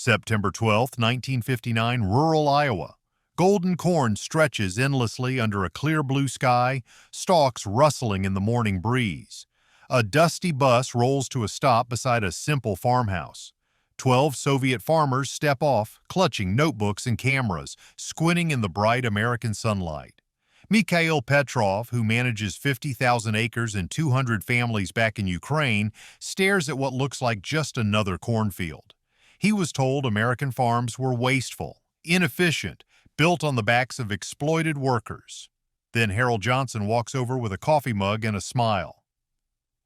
September 12, 1959, rural Iowa. Golden corn stretches endlessly under a clear blue sky, stalks rustling in the morning breeze. A dusty bus rolls to a stop beside a simple farmhouse. 12 Soviet farmers step off, clutching notebooks and cameras, squinting in the bright American sunlight. Mikhail Petrov, who manages 50,000 acres and 200 families back in Ukraine, stares at what looks like just another cornfield. He was told American farms were wasteful, inefficient, built on the backs of exploited workers. Then Harold Johnson walks over with a coffee mug and a smile.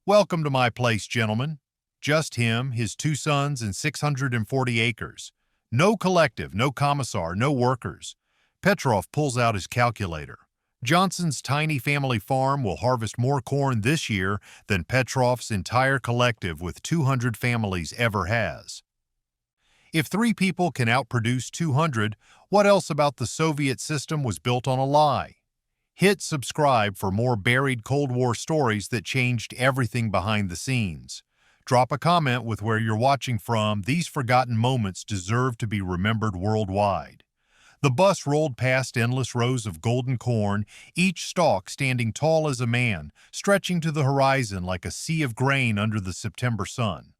"Welcome to my place, gentlemen." Just him, his 2 sons, and 640 acres. No collective, no commissar, no workers. Petrov pulls out his calculator. Johnson's tiny family farm will harvest more corn this year than Petrov's entire collective with 200 families ever has. If 3 people can outproduce 200, what else about the Soviet system was built on a lie? Hit subscribe for more buried Cold War stories that changed everything behind the scenes. Drop a comment with where you're watching from. These forgotten moments deserve to be remembered worldwide. The bus rolled past endless rows of golden corn, each stalk standing tall as a man, stretching to the horizon like a sea of grain under the September sun.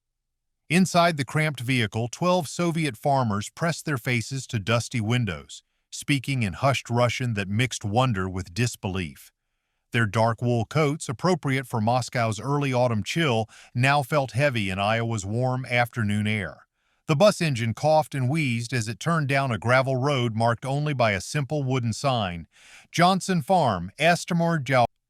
Inside the cramped vehicle, 12 Soviet farmers pressed their faces to dusty windows, speaking in hushed Russian that mixed wonder with disbelief. Their dark wool coats, appropriate for Moscow's early autumn chill, now felt heavy in Iowa's warm afternoon air. The bus engine coughed and wheezed as it turned down a gravel road marked only by a simple wooden sign. Johnson Farm, Estimor,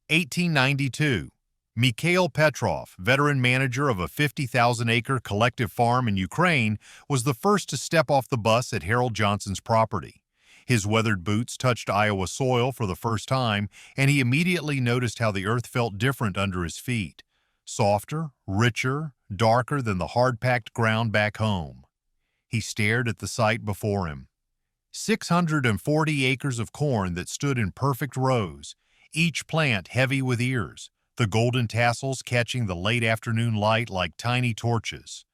1892. Mikhail Petrov, veteran manager of a 50,000-acre collective farm in Ukraine, was the first to step off the bus at Harold Johnson's property. His weathered boots touched Iowa soil for the first time, and he immediately noticed how the earth felt different under his feet. Softer, richer, darker than the hard-packed ground back home. He stared at the sight before him. 640 acres of corn that stood in perfect rows, each plant heavy with ears, the golden tassels catching the late afternoon light like tiny torches.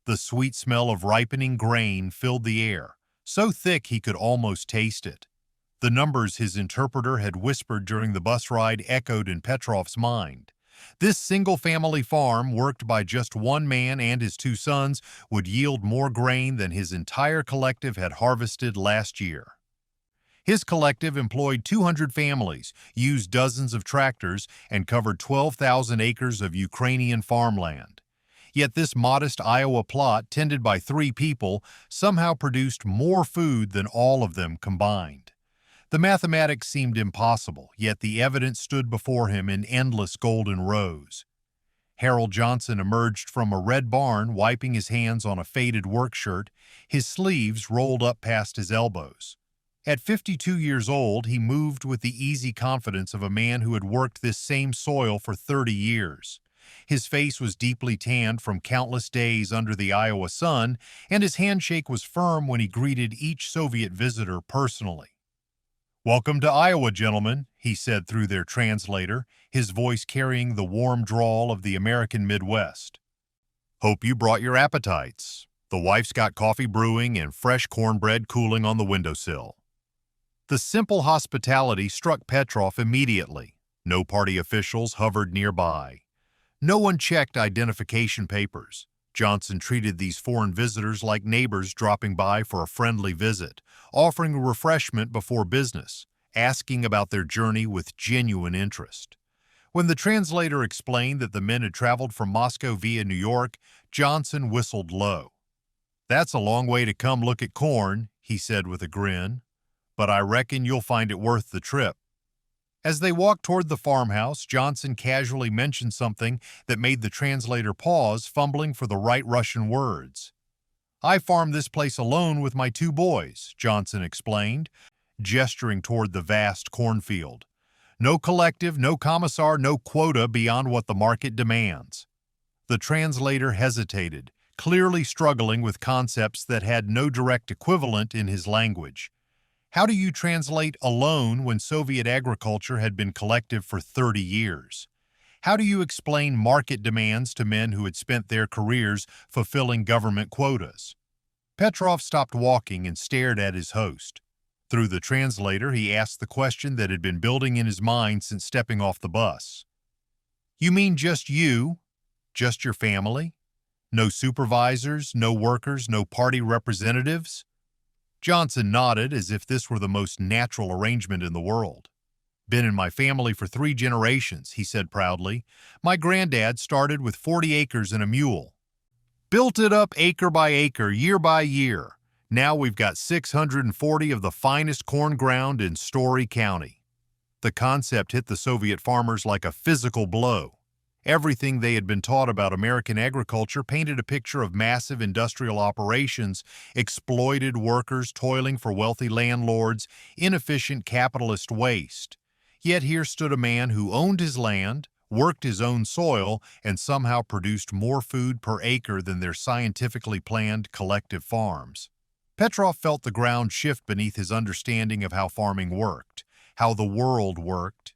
The sweet smell of ripening grain filled the air, so thick he could almost taste it. The numbers his interpreter had whispered during the bus ride echoed in Petrov's mind. This single-family farm, worked by just one man and his 2 sons, would yield more grain than his entire collective had harvested last year. His collective employed 200 families, used dozens of tractors, and covered 12,000 acres of Ukrainian farmland. Yet this modest Iowa plot, tended by 3 people, somehow produced more food than all of them combined. The mathematics seemed impossible, yet the evidence stood before him in endless golden rows. Harold Johnson emerged from a red barn, wiping his hands on a faded work shirt, his sleeves rolled up past his elbows. At 52 years old, he moved with the easy confidence of a man who had worked this same soil for 30 years. His face was deeply tanned from countless days under the Iowa sun, and his handshake was firm when he greeted each Soviet visitor personally. "Welcome to Iowa, gentlemen," he said through their translator, his voice carrying the warm drawl of the American Midwest. "Hope you brought your appetites. The wife's got coffee brewing and fresh cornbread cooling on the windowsill." The simple hospitality struck Petrov immediately. No party officials hovered nearby. No one checked identification papers. Johnson treated these foreign visitors like neighbors dropping by for a friendly visit, offering a refreshment before business, asking about their journey with genuine interest. When the translator explained that the men had traveled from Moscow via New York, Johnson whistled low. "That's a long way to come look at corn," he said with a grin, "but I reckon you'll find it worth the trip." As they walked toward the farmhouse, Johnson casually mentioned something that made the translator pause, fumbling for the right Russian words. "I farm this place alone with my 2 boys," Johnson explained, gesturing toward the vast cornfield. "No collective, no commissar, no quota beyond what the market demands." The translator hesitated, clearly struggling with concepts that had no direct equivalent in his language. How do you translate alone when Soviet agriculture had been collective for 30 years? How do you explain market demands to men who had spent their careers fulfilling government quotas? Petrov stopped walking and stared at his host. Through the translator, he asked the question that had been building in his mind since stepping off the bus. "You mean just you? Just your family? No supervisors, no workers, no party representatives?" Johnson nodded as if this were the most natural arrangement in the world. "Been in my family for 3 generations," he said proudly. "My granddad started with 40 acres and a mule. Built it up acre by acre, year by year. Now we've got 640 of the finest corn ground in Story County." The concept hit the Soviet farmers like a physical blow. Everything they had been taught about American agriculture painted a picture of massive industrial operations, exploited workers toiling for wealthy landlords, inefficient capitalist waste. Yet here stood a man who owned his land, worked his own soil, and somehow produced more food per acre than their scientifically planned collective farms. Petrov felt the ground shift beneath his understanding of how farming worked, how the world worked.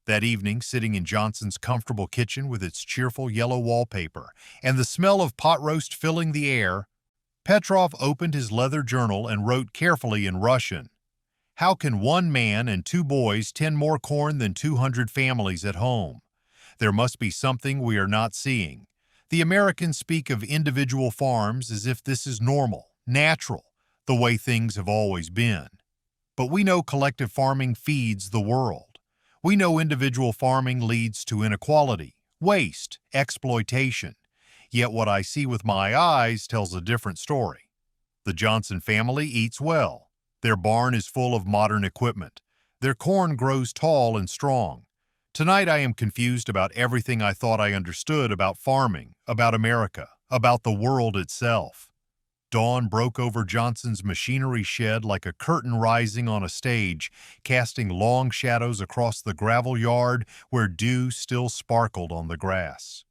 That evening, sitting in Johnson's comfortable kitchen with its cheerful yellow wallpaper and the smell of pot roast filling the air, Petrov opened his leather journal and wrote carefully in Russian, "How can one man and 2 boys tend more corn than 200 families at home? There must be something we are not seeing. The Americans speak of individual farms as if this is normal, natural, the way things have always been. But we know collective farming feeds the world. We know individual farming leads to inequality, waste, exploitation. Yet what I see with my eyes tells a different story. The Johnson family eats well. Their barn is full of modern equipment. Their corn grows tall and strong. Tonight I am confused about everything I thought I understood about farming, about America, about the world itself." Dawn broke over Johnson's machinery shed like a curtain rising on a stage, casting long shadows across the gravel yard where dew still sparkled on the grass.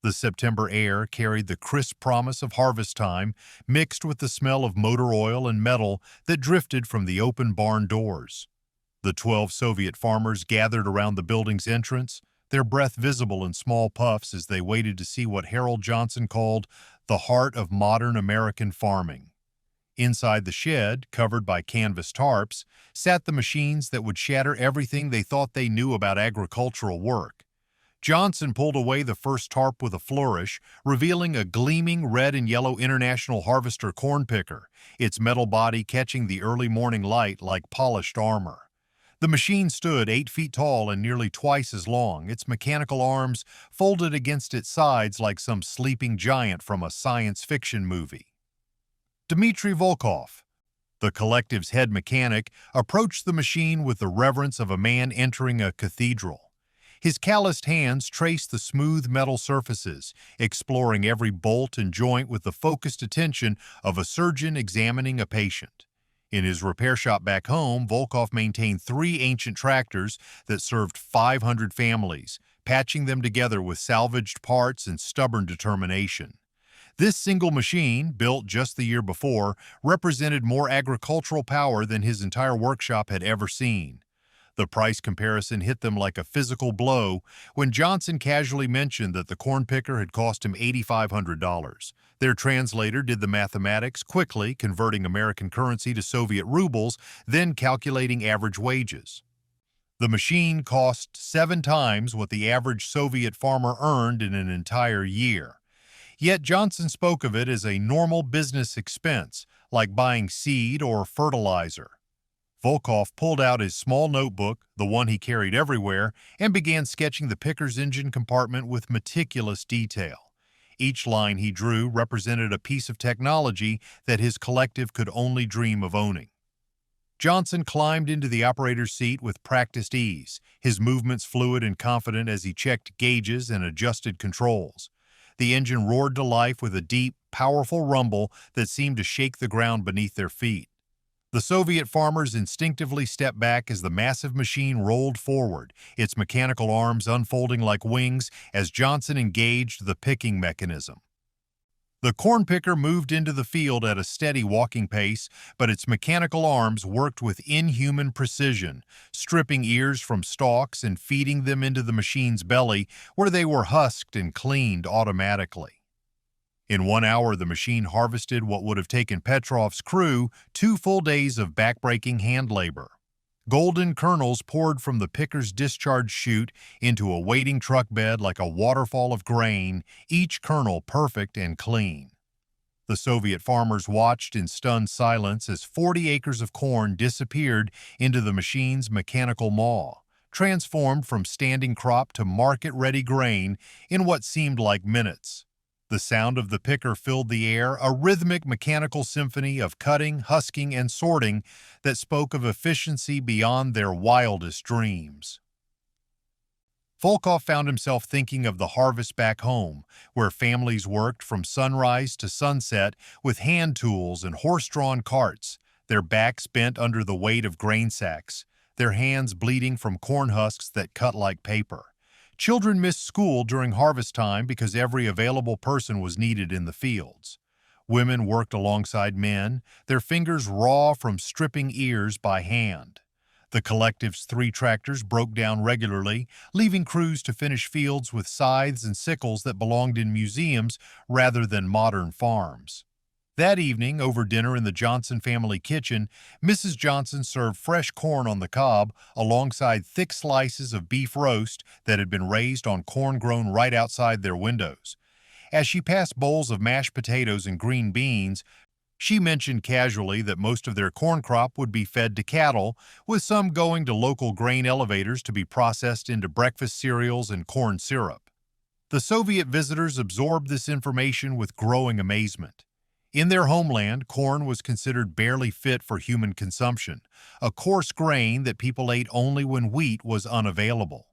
The September air carried the crisp promise of harvest time, mixed with the smell of motor oil and metal that drifted from the open barn doors. The 12 Soviet farmers gathered around the building's entrance, their breath visible in small puffs as they waited to see what Harold Johnson called the heart of modern American farming. Inside the shed, covered by canvas tarps, sat the machines that would shatter everything they thought they knew about agricultural work. Johnson pulled away the first tarp with a flourish, revealing a gleaming red and yellow International Harvester corn picker, its metal body catching the early morning light like polished armor. The machine stood 8 feet tall and nearly twice as long, its mechanical arms folded against its sides like some sleeping giant from a science fiction movie. Dmitry Volkov, the collective's head mechanic, approached the machine with the reverence of a man entering a cathedral. His calloused hands traced the smooth metal surfaces, exploring every bolt and joint with the focused attention of a surgeon examining a patient. In his repair shop back home, Volkov maintained 3 ancient tractors that served 500 families, patching them together with salvaged parts and stubborn determination. This single machine, built just the year before, represented more agricultural power than his entire workshop had ever seen. The price comparison hit them like a physical blow when Johnson casually mentioned that the corn picker had cost him $8,500. Their translator did the mathematics quickly, converting American currency to Soviet rubles, then calculating average wages. The machine cost 7 times what the average Soviet farmer earned in an entire year. Yet Johnson spoke of it as a normal business expense, like buying seed or fertilizer. Volkov pulled out his small notebook, the one he carried everywhere, and began sketching the picker's engine compartment with meticulous detail. Each line he drew represented a piece of technology that his collective could only dream of owning. Johnson climbed into the operator's seat with practiced ease, his movements fluid and confident as he checked gauges and adjusted controls. The engine roared to life with a deep, powerful rumble that seemed to shake the ground beneath their feet. The Soviet farmers instinctively stepped back as the massive machine rolled forward, its mechanical arms unfolding like wings as Johnson engaged the picking mechanism. The corn picker moved into the field at a steady walking pace, but its mechanical arms worked with inhuman precision, stripping ears from stalks and feeding them into the machine's belly, where they were husked and cleaned automatically. In 1 hour, the machine harvested what would have taken Petrov's crew 2 full days of backbreaking hand labor. Golden kernels poured from the picker's discharge chute into a waiting truck bed like a waterfall of grain, each kernel perfect and clean. The Soviet farmers watched in stunned silence as 40 acres of corn disappeared into the machine's mechanical maw, transformed from standing crop to market-ready grain in what seemed like minutes. The sound of the picker filled the air, a rhythmic mechanical symphony of cutting, husking, and sorting that spoke of efficiency beyond their wildest dreams. Volkov found himself thinking of the harvest back home, where families worked from sunrise to sunset with hand tools and horse-drawn carts, their backs bent under the weight of grain sacks, their hands bleeding from corn husks that cut like paper. Children missed school during harvest time because every available person was needed in the fields. Women worked alongside men, their fingers raw from stripping ears by hand. The collective's 3 tractors broke down regularly, leaving crews to finish fields with scythes and sickles that belonged in museums rather than modern farms. That evening, over dinner in the Johnson family kitchen, Mrs. Johnson served fresh corn on the cob alongside thick slices of beef roast that had been raised on corn grown right outside their windows. As she passed bowls of mashed potatoes and green beans, she mentioned casually that most of their corn crop would be fed to cattle, with some going to local grain elevators to be processed into breakfast cereals and corn syrup. The Soviet visitors absorbed this information with growing amazement. In their homeland, corn was considered barely fit for human consumption, a coarse grain that people ate only when wheat was unavailable.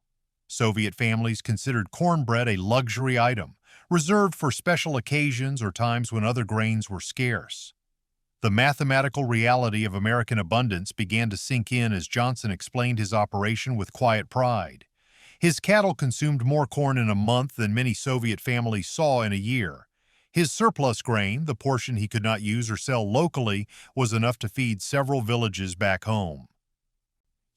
Soviet families considered cornbread a luxury item, reserved for special occasions or times when other grains were scarce. The mathematical reality of American abundance began to sink in as Johnson explained his operation with quiet pride. His cattle consumed more corn in a month than many Soviet families saw in a year. His surplus grain, the portion he could not use or sell locally, was enough to feed several villages back home.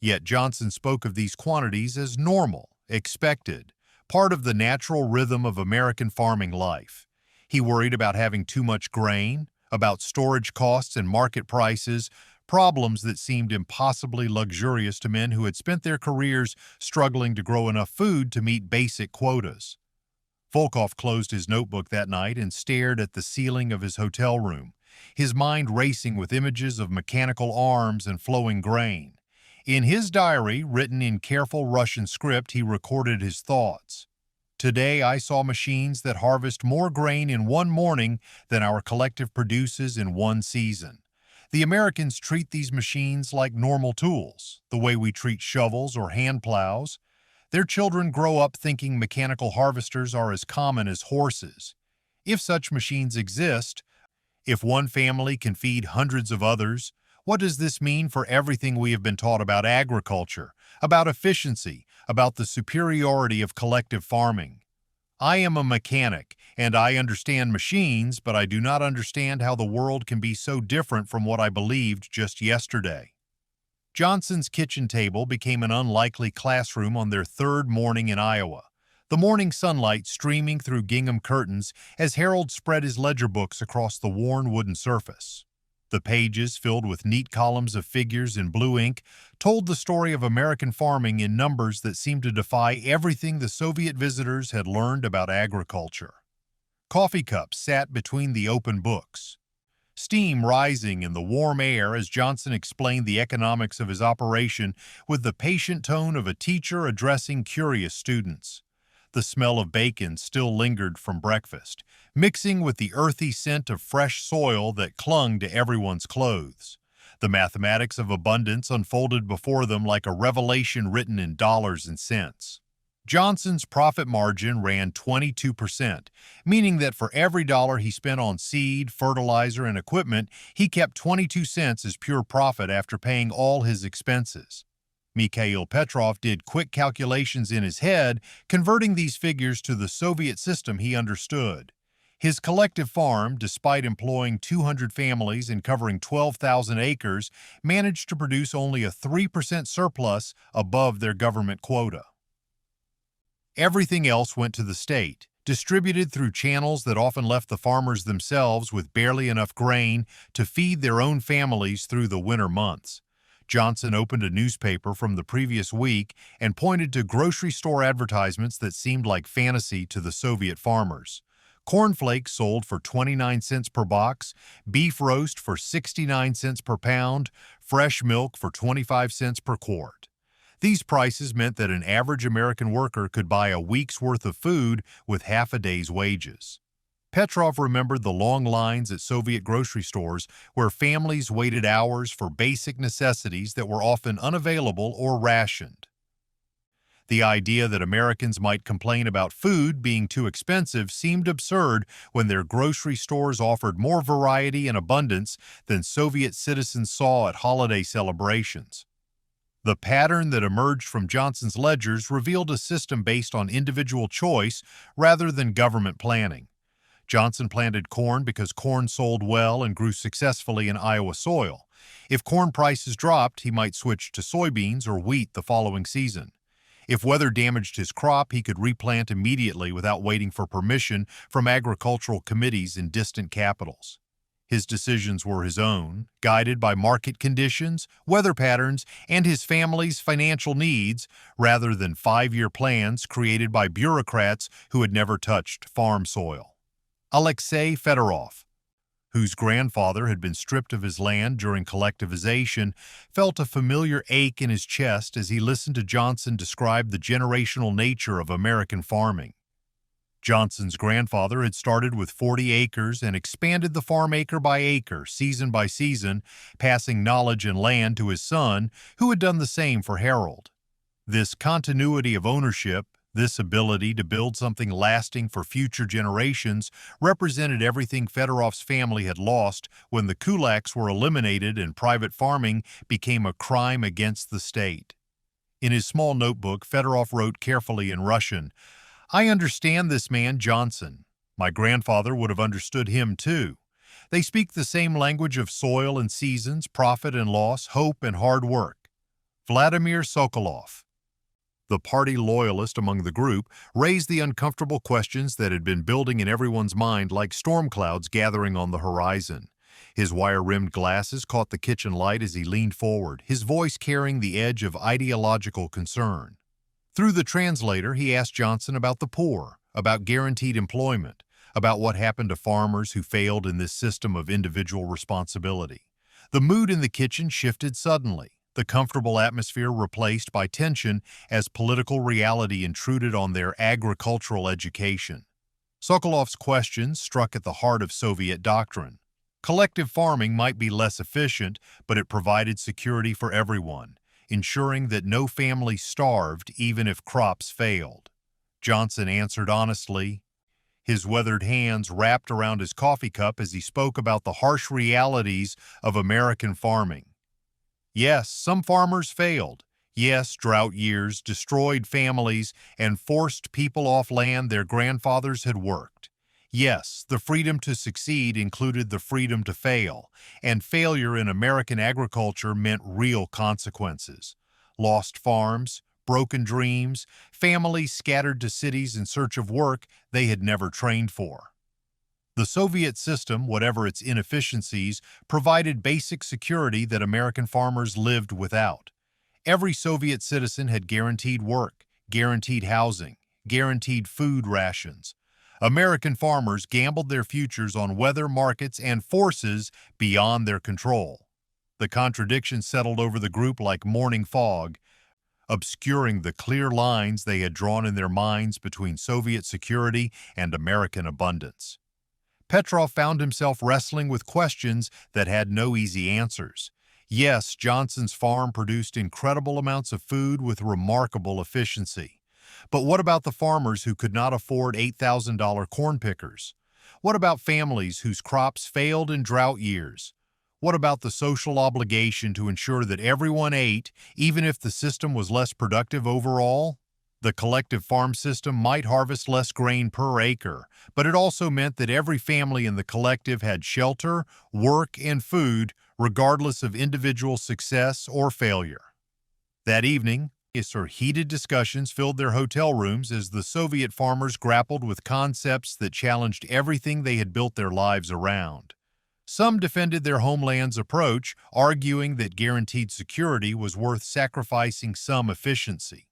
Yet Johnson spoke of these quantities as normal, expected, part of the natural rhythm of American farming life. He worried about having too much grain, about storage costs and market prices, problems that seemed impossibly luxurious to men who had spent their careers struggling to grow enough food to meet basic quotas. Volkov closed his notebook that night and stared at the ceiling of his hotel room, his mind racing with images of mechanical arms and flowing grain. In his diary, written in careful Russian script, he recorded his thoughts. Today I saw machines that harvest more grain in one morning than our collective produces in one season. The Americans treat these machines like normal tools, the way we treat shovels or hand plows. Their children grow up thinking mechanical harvesters are as common as horses. If such machines exist, if one family can feed hundreds of others, what does this mean for everything we have been taught about agriculture, about efficiency, about the superiority of collective farming? I am a mechanic, and I understand machines, but I do not understand how the world can be so different from what I believed just yesterday. Johnson's kitchen table became an unlikely classroom on their 3rd morning in Iowa, the morning sunlight streaming through gingham curtains as Harold spread his ledger books across the worn wooden surface. The pages, filled with neat columns of figures in blue ink, told the story of American farming in numbers that seemed to defy everything the Soviet visitors had learned about agriculture. Coffee cups sat between the open books, steam rising in the warm air as Johnson explained the economics of his operation with the patient tone of a teacher addressing curious students. The smell of bacon still lingered from breakfast, mixing with the earthy scent of fresh soil that clung to everyone's clothes. The mathematics of abundance unfolded before them like a revelation written in dollars and cents. Johnson's profit margin ran 22%, meaning that for every dollar he spent on seed, fertilizer, and equipment, he kept 22 cents as pure profit after paying all his expenses. Mikhail Petrov did quick calculations in his head, converting these figures to the Soviet system he understood. His collective farm, despite employing 200 families and covering 12,000 acres, managed to produce only a 3% surplus above their government quota. Everything else went to the state, distributed through channels that often left the farmers themselves with barely enough grain to feed their own families through the winter months. Johnson opened a newspaper from the previous week and pointed to grocery store advertisements that seemed like fantasy to the Soviet farmers. Cornflakes sold for 29 cents per box, beef roast for 69 cents per pound, fresh milk for 25 cents per quart. These prices meant that an average American worker could buy a week's worth of food with half a day's wages. Petrov remembered the long lines at Soviet grocery stores where families waited hours for basic necessities that were often unavailable or rationed. The idea that Americans might complain about food being too expensive seemed absurd when their grocery stores offered more variety and abundance than Soviet citizens saw at holiday celebrations. The pattern that emerged from Johnson's ledgers revealed a system based on individual choice rather than government planning. Johnson planted corn because corn sold well and grew successfully in Iowa soil. If corn prices dropped, he might switch to soybeans or wheat the following season. If weather damaged his crop, he could replant immediately without waiting for permission from agricultural committees in distant capitals. His decisions were his own, guided by market conditions, weather patterns, and his family's financial needs, rather than five-year plans created by bureaucrats who had never touched farm soil. Alexei Fedorov, whose grandfather had been stripped of his land during collectivization, felt a familiar ache in his chest as he listened to Johnson describe the generational nature of American farming. Johnson's grandfather had started with 40 acres and expanded the farm acre by acre, season by season, passing knowledge and land to his son, who had done the same for Harold. This continuity of ownership, this ability to build something lasting for future generations, represented everything Fedorov's family had lost when the kulaks were eliminated and private farming became a crime against the state. In his small notebook, Fedorov wrote carefully in Russian, "I understand this man Johnson. My grandfather would have understood him too. They speak the same language of soil and seasons, profit and loss, hope and hard work. Vladimir Sokolov." The party loyalist among the group raised the uncomfortable questions that had been building in everyone's mind like storm clouds gathering on the horizon. His wire-rimmed glasses caught the kitchen light as he leaned forward, his voice carrying the edge of ideological concern. Through the translator, he asked Johnson about the poor, about guaranteed employment, about what happened to farmers who failed in this system of individual responsibility. The mood in the kitchen shifted suddenly, the comfortable atmosphere replaced by tension as political reality intruded on their agricultural education. Sokolov's questions struck at the heart of Soviet doctrine. Collective farming might be less efficient, but it provided security for everyone, ensuring that no family starved even if crops failed. Johnson answered honestly, his weathered hands wrapped around his coffee cup as he spoke about the harsh realities of American farming. Yes, some farmers failed. Yes, drought years destroyed families and forced people off land their grandfathers had worked. Yes, the freedom to succeed included the freedom to fail, and failure in American agriculture meant real consequences. Lost farms, broken dreams, families scattered to cities in search of work they had never trained for. The Soviet system, whatever its inefficiencies, provided basic security that American farmers lived without. Every Soviet citizen had guaranteed work, guaranteed housing, guaranteed food rations. American farmers gambled their futures on weather, markets, and forces beyond their control. The contradiction settled over the group like morning fog, obscuring the clear lines they had drawn in their minds between Soviet security and American abundance. Petrov found himself wrestling with questions that had no easy answers. Yes, Johnson's farm produced incredible amounts of food with remarkable efficiency. But what about the farmers who could not afford $8,000 corn pickers? What about families whose crops failed in drought years? What about the social obligation to ensure that everyone ate, even if the system was less productive overall? The collective farm system might harvest less grain per acre, but it also meant that every family in the collective had shelter, work, and food, regardless of individual success or failure. That evening, Heated discussions filled their hotel rooms as the Soviet farmers grappled with concepts that challenged everything they had built their lives around. Some defended their homeland's approach, arguing that guaranteed security was worth sacrificing some efficiency.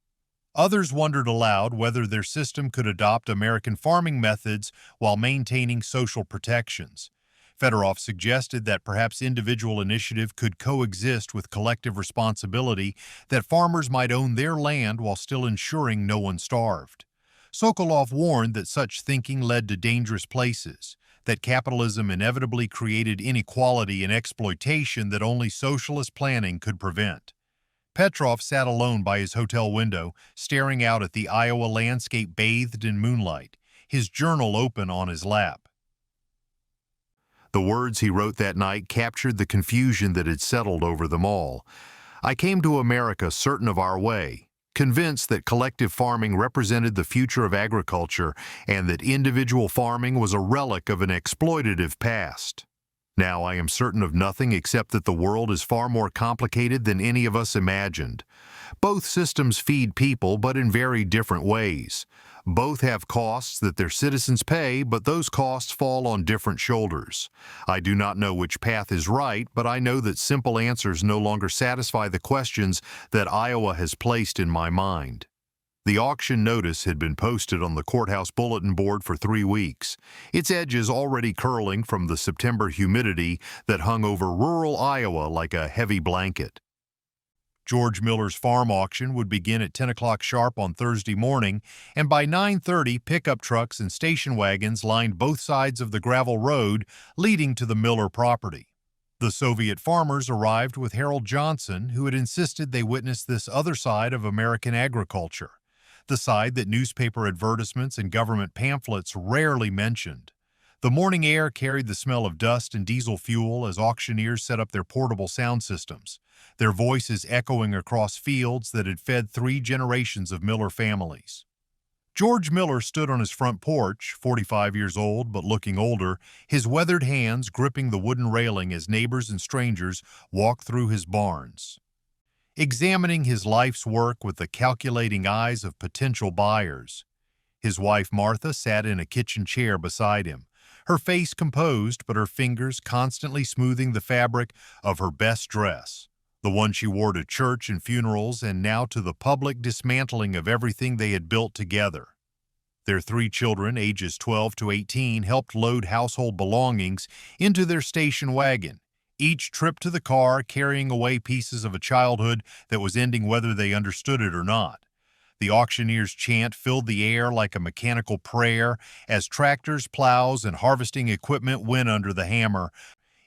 Others wondered aloud whether their system could adopt American farming methods while maintaining social protections. Fedorov suggested that perhaps individual initiative could coexist with collective responsibility, that farmers might own their land while still ensuring no one starved. Sokolov warned that such thinking led to dangerous places, that capitalism inevitably created inequality and exploitation that only socialist planning could prevent. Petrov sat alone by his hotel window, staring out at the Iowa landscape bathed in moonlight, his journal open on his lap. The words he wrote that night captured the confusion that had settled over them all. I came to America certain of our way, convinced that collective farming represented the future of agriculture and that individual farming was a relic of an exploitative past. Now I am certain of nothing except that the world is far more complicated than any of us imagined. Both systems feed people, but in very different ways. Both have costs that their citizens pay, but those costs fall on different shoulders. I do not know which path is right, but I know that simple answers no longer satisfy the questions that Iowa has placed in my mind. The auction notice had been posted on the courthouse bulletin board for 3 weeks, its edges already curling from the September humidity that hung over rural Iowa like a heavy blanket. George Miller's farm auction would begin at 10 o'clock sharp on Thursday morning, and by 9:30 pickup trucks and station wagons lined both sides of the gravel road leading to the Miller property. The Soviet farmers arrived with Harold Johnson, who had insisted they witness this other side of American agriculture, the side that newspaper advertisements and government pamphlets rarely mentioned. The morning air carried the smell of dust and diesel fuel as auctioneers set up their portable sound systems, their voices echoing across fields that had fed 3 generations of Miller families. George Miller stood on his front porch, 45 years old but looking older, his weathered hands gripping the wooden railing as neighbors and strangers walked through his barns, examining his life's work with the calculating eyes of potential buyers. His wife Martha sat in a kitchen chair beside him, her face composed but her fingers constantly smoothing the fabric of her best dress, the one she wore to church and funerals and now to the public dismantling of everything they had built together. Their 3 children, ages 12 to 18, helped load household belongings into their station wagon, each trip to the car carrying away pieces of a childhood that was ending whether they understood it or not. The auctioneer's chant filled the air like a mechanical prayer as tractors, plows, and harvesting equipment went under the hammer,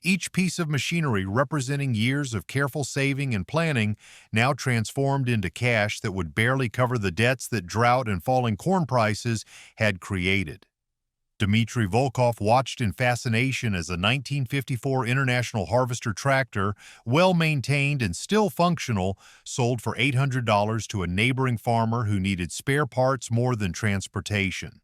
each piece of machinery representing years of careful saving and planning, now transformed into cash that would barely cover the debts that drought and falling corn prices had created. Dmitry Volkov watched in fascination as a 1954 International Harvester tractor, well-maintained and still functional, sold for $800 to a neighboring farmer who needed spare parts more than transportation.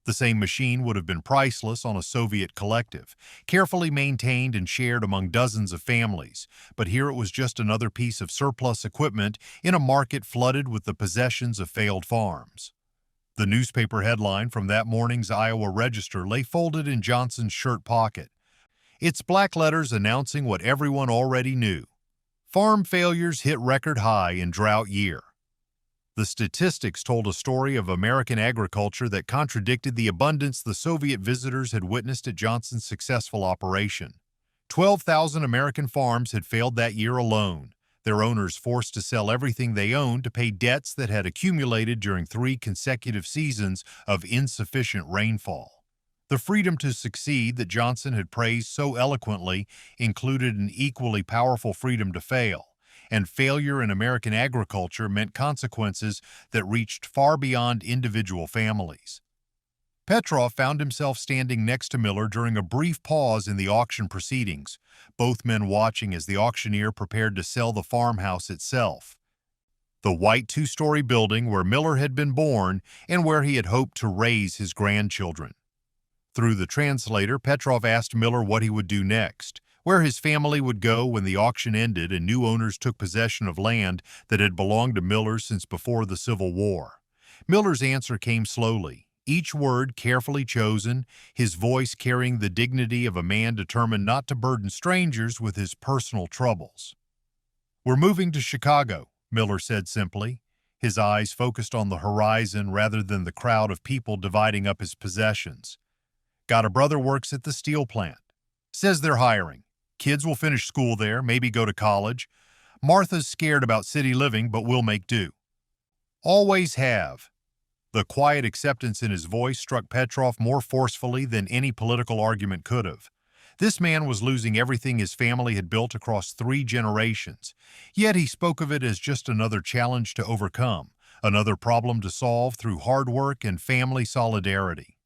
The same machine would have been priceless on a Soviet collective, carefully maintained and shared among dozens of families, but here it was just another piece of surplus equipment in a market flooded with the possessions of failed farms. The newspaper headline from that morning's Iowa Register lay folded in Johnson's shirt pocket, its black letters announcing what everyone already knew: farm failures hit record high in drought year. The statistics told a story of American agriculture that contradicted the abundance the Soviet visitors had witnessed at Johnson's successful operation. 12,000 American farms had failed that year alone, their owners forced to sell everything they owned to pay debts that had accumulated during 3 consecutive seasons of insufficient rainfall. The freedom to succeed that Johnson had praised so eloquently included an equally powerful freedom to fail, and failure in American agriculture meant consequences that reached far beyond individual families. Petrov found himself standing next to Miller during a brief pause in the auction proceedings, both men watching as the auctioneer prepared to sell the farmhouse itself, the white 2-story building where Miller had been born and where he had hoped to raise his grandchildren. Through the translator, Petrov asked Miller what he would do next, where his family would go when the auction ended and new owners took possession of land that had belonged to Miller since before the Civil War. Miller's answer came slowly, each word carefully chosen, his voice carrying the dignity of a man determined not to burden strangers with his personal troubles. "We're moving to Chicago," Miller said simply, his eyes focused on the horizon rather than the crowd of people dividing up his possessions. "Got a brother works at the steel plant. Says they're hiring. Kids will finish school there, maybe go to college. Martha's scared about city living, but we'll make do. Always have." The quiet acceptance in his voice struck Petrov more forcefully than any political argument could have. This man was losing everything his family had built across 3 generations, yet he spoke of it as just another challenge to overcome, another problem to solve through hard work and family solidarity.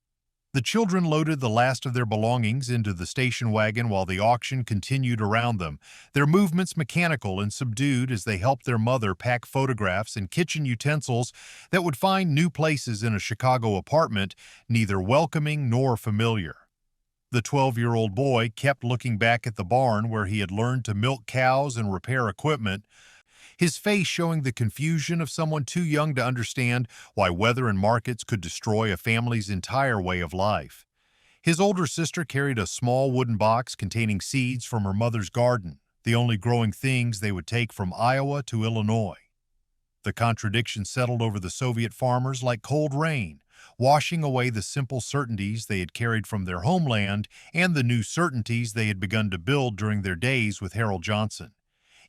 The children loaded the last of their belongings into the station wagon while the auction continued around them, their movements mechanical and subdued as they helped their mother pack photographs and kitchen utensils that would find new places in a Chicago apartment, neither welcoming nor familiar. The 12-year-old boy kept looking back at the barn where he had learned to milk cows and repair equipment, his face showing the confusion of someone too young to understand why weather and markets could destroy a family's entire way of life. His older sister carried a small wooden box containing seeds from her mother's garden, the only growing things they would take from Iowa to Illinois. The contradiction settled over the Soviet farmers like cold rain, washing away the simple certainties they had carried from their homeland and the new certainties they had begun to build during their days with Harold Johnson.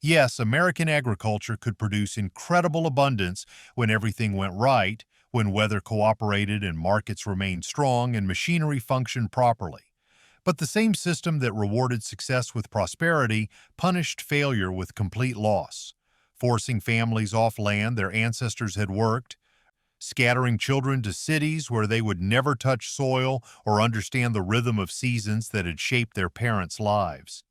Yes, American agriculture could produce incredible abundance when everything went right, when weather cooperated and markets remained strong and machinery functioned properly. But the same system that rewarded success with prosperity punished failure with complete loss, forcing families off land their ancestors had worked, scattering children to cities where they would never touch soil or understand the rhythm of seasons that had shaped their parents' lives.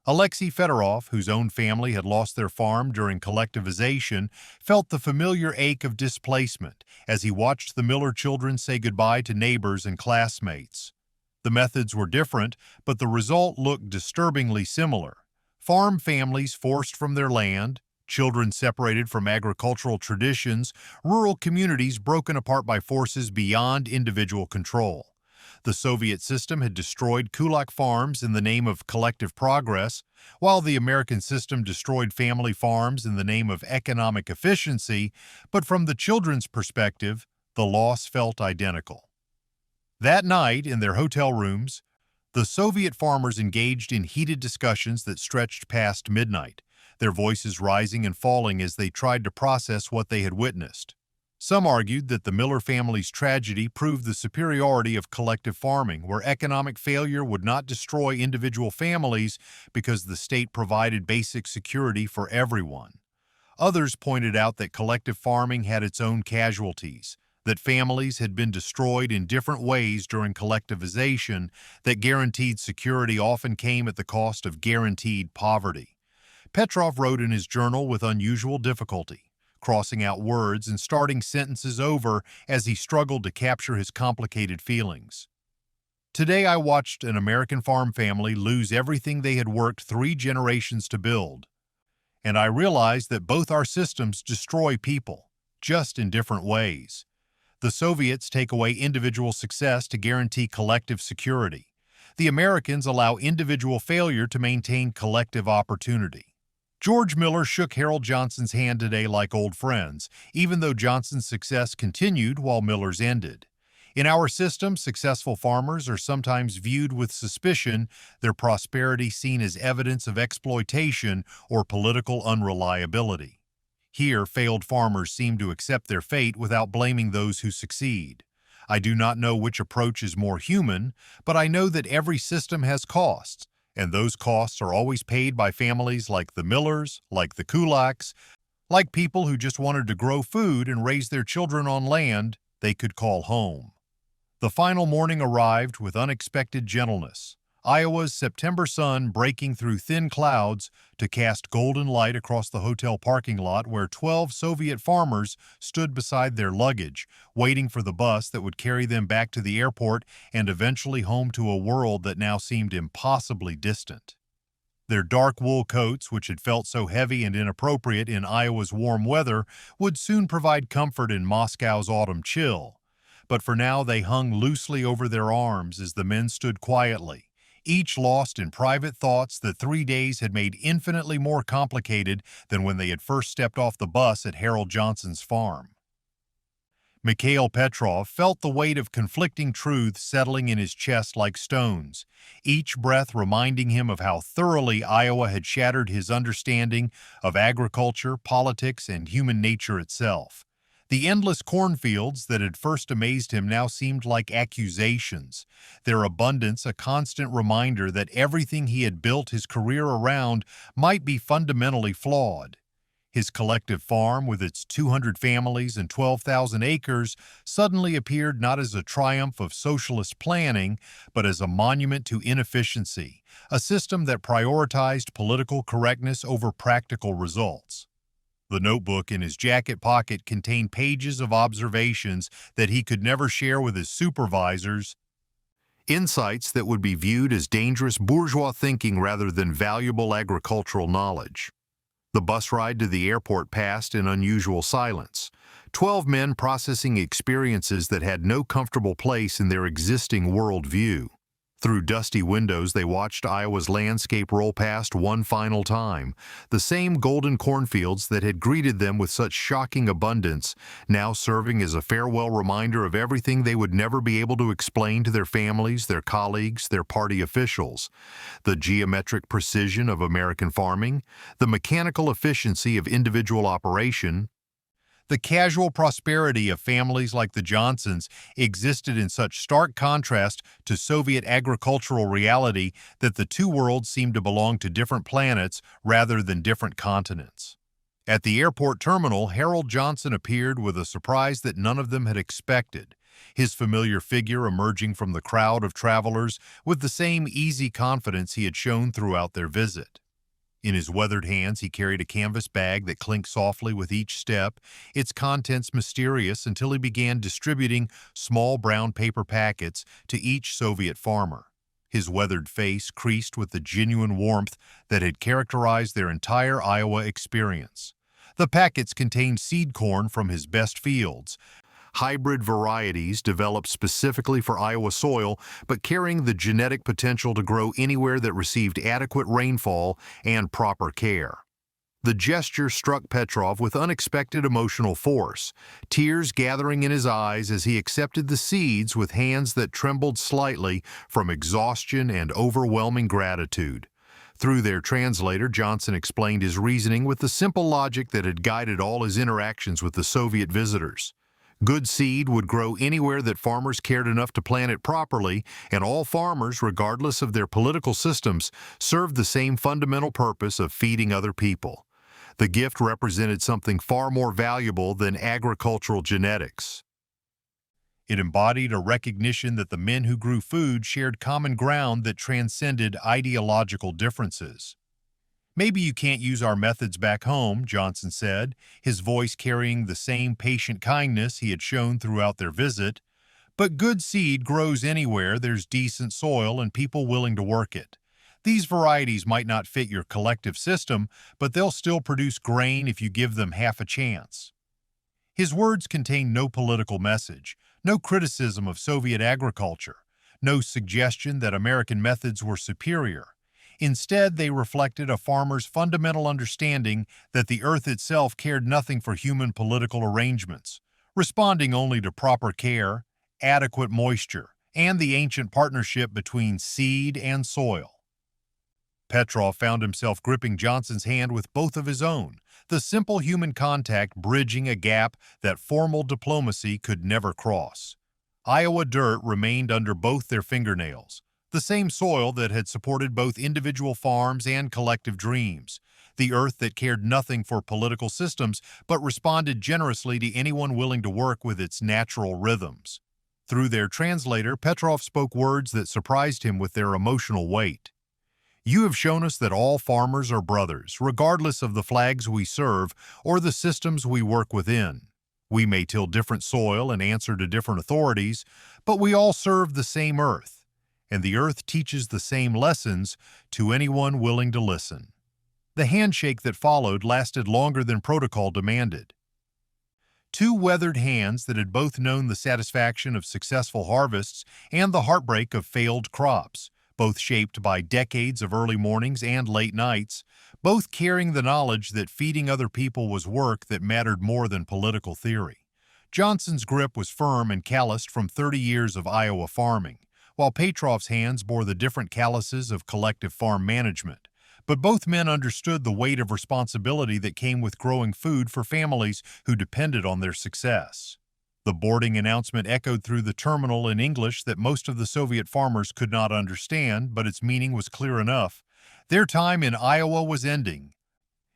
Alexei Fedorov, whose own family had lost their farm during collectivization, felt the familiar ache of displacement as he watched the Miller children say goodbye to neighbors and classmates. The methods were different, but the result looked disturbingly similar. Farm families forced from their land, children separated from agricultural traditions, rural communities broken apart by forces beyond individual control. The Soviet system had destroyed kulak farms in the name of collective progress, while the American system destroyed family farms in the name of economic efficiency, but from the children's perspective, the loss felt identical. That night, in their hotel rooms, the Soviet farmers engaged in heated discussions that stretched past midnight, their voices rising and falling as they tried to process what they had witnessed. Some argued that the Miller family's tragedy proved the superiority of collective farming, where economic failure would not destroy individual families because the state provided basic security for everyone. Others pointed out that collective farming had its own casualties, that families had been destroyed in different ways during collectivization, that guaranteed security often came at the cost of guaranteed poverty. Petrov wrote in his journal with unusual difficulty, crossing out words and starting sentences over as he struggled to capture his complicated feelings. "Today I watched an American farm family lose everything they had worked 3 generations to build, and I realized that both our systems destroy people, just in different ways. The Soviets take away individual success to guarantee collective security. The Americans allow individual failure to maintain collective opportunity." George Miller shook Harold Johnson's hand today like old friends, even though Johnson's success continued while Miller's ended. In our system, successful farmers are sometimes viewed with suspicion, their prosperity seen as evidence of exploitation or political unreliability. Here, failed farmers seem to accept their fate without blaming those who succeed. I do not know which approach is more human, but I know that every system has costs, and those costs are always paid by families like the Millers, like the Kulaks, like people who just wanted to grow food and raise their children on land they could call home. The final morning arrived with unexpected gentleness, Iowa's September sun breaking through thin clouds to cast golden light across the hotel parking lot where 12 Soviet farmers stood beside their luggage, waiting for the bus that would carry them back to the airport and eventually home to a world that now seemed impossibly distant. Their dark wool coats, which had felt so heavy and inappropriate in Iowa's warm weather, would soon provide comfort in Moscow's autumn chill. But for now they hung loosely over their arms as the men stood quietly, each lost in private thoughts that 3 days had made infinitely more complicated than when they had first stepped off the bus at Harold Johnson's farm. Mikhail Petrov felt the weight of conflicting truths settling in his chest like stones, each breath reminding him of how thoroughly Iowa had shattered his understanding of agriculture, politics, and human nature itself. The endless cornfields that had first amazed him now seemed like accusations, their abundance a constant reminder that everything he had built his career around might be fundamentally flawed. His collective farm, with its 200 families and 12,000 acres, suddenly appeared not as a triumph of socialist planning, but as a monument to inefficiency, a system that prioritized political correctness over practical results. The notebook in his jacket pocket contained pages of observations that he could never share with his supervisors, insights that would be viewed as dangerous bourgeois thinking rather than valuable agricultural knowledge. The bus ride to the airport passed in unusual silence. 12 men processing experiences that had no comfortable place in their existing worldview. Through dusty windows, they watched Iowa's landscape roll past one final time. The same golden cornfields that had greeted them with such shocking abundance, now serving as a farewell reminder of everything they would never be able to explain to their families, their colleagues, their party officials. The geometric precision of American farming, the mechanical efficiency of individual operation, the casual prosperity of families like the Johnsons existed in such stark contrast to Soviet agricultural reality that the two worlds seemed to belong to different planets rather than different continents. At the airport terminal, Harold Johnson appeared with a surprise that none of them had expected, his familiar figure emerging from the crowd of travelers with the same easy confidence he had shown throughout their visit. In his weathered hands, he carried a canvas bag that clinked softly with each step, its contents mysterious until he began distributing small brown paper packets to each Soviet farmer, his weathered face creased with the genuine warmth that had characterized their entire Iowa experience. The packets contained seed corn from his best fields, hybrid varieties developed specifically for Iowa soil, but carrying the genetic potential to grow anywhere that received adequate rainfall and proper care. The gesture struck Petrov with unexpected emotional force, tears gathering in his eyes as he accepted the seeds with hands that trembled slightly from exhaustion and overwhelming gratitude. Through their translator, Johnson explained his reasoning with the simple logic that had guided all his interactions with the Soviet visitors. Good seed would grow anywhere that farmers cared enough to plant it properly, and all farmers, regardless of their political systems, served the same fundamental purpose of feeding other people. The gift represented something far more valuable than agricultural genetics. It embodied a recognition that the men who grew food shared common ground that transcended ideological differences. "Maybe you can't use our methods back home," Johnson said, his voice carrying the same patient kindness he had shown throughout their visit. "But good seed grows anywhere there's decent soil and people willing to work it. These varieties might not fit your collective system, but they'll still produce grain if you give them half a chance." His words contained no political message, no criticism of Soviet agriculture, no suggestion that American methods were superior. Instead, they reflected a farmer's fundamental understanding that the earth itself cared nothing for human political arrangements, responding only to proper care, adequate moisture, and the ancient partnership between seed and soil. Petrov found himself gripping Johnson's hand with both of his own, the simple human contact bridging a gap that formal diplomacy could never cross. Iowa dirt remained under both their fingernails, the same soil that had supported both individual farms and collective dreams, the earth that cared nothing for political systems but responded generously to anyone willing to work with its natural rhythms. Through their translator, Petrov spoke words that surprised him with their emotional weight. "You have shown us that all farmers are brothers, regardless of the flags we serve or the systems we work within. We may till different soil and answer to different authorities, but we all serve the same earth. and the earth teaches the same lessons to anyone willing to listen. The handshake that followed lasted longer than protocol demanded. Two weathered hands that had both known the satisfaction of successful harvests and the heartbreak of failed crops, both shaped by decades of early mornings and late nights, both carrying the knowledge that feeding other people was work that mattered more than political theory. Johnson's grip was firm and calloused from 30 years of Iowa farming, while Petroff's hands bore the different calluses of collective farm management. But both men understood the weight of responsibility that came with growing food for families who depended on their success. The boarding announcement echoed through the terminal in English that most of the Soviet farmers could not understand, but its meaning was clear enough. Their time in Iowa was ending,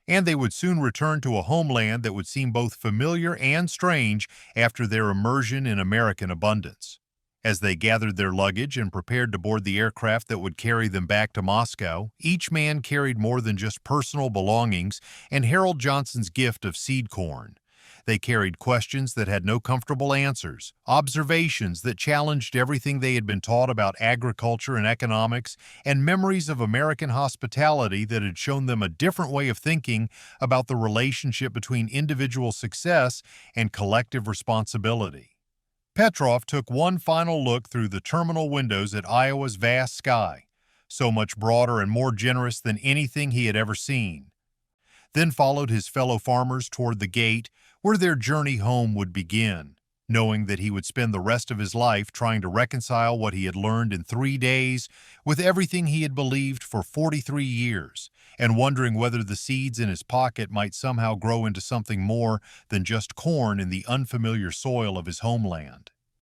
and they would soon return to a homeland that would seem both familiar and strange after their immersion in American abundance. As they gathered their luggage and prepared to board the aircraft that would carry them back to Moscow, each man carried more than just personal belongings and Harold Johnson's gift of seed corn. They carried questions that had no comfortable answers, observations that challenged everything they had been taught about agriculture and economics, and memories of American hospitality that had shown them a different way of thinking about the relationship between individual success and collective responsibility. Petroff took one final look through the terminal windows at Iowa's vast sky, so much broader and more generous than anything he had ever seen, then followed his fellow farmers toward the gate where their journey home would begin, knowing that he would spend the rest of his life trying to reconcile what he had learned in 3 days with everything he had believed for 43 years, and wondering whether the seeds in his pocket might somehow grow into something more than just corn in the unfamiliar soil of his homeland.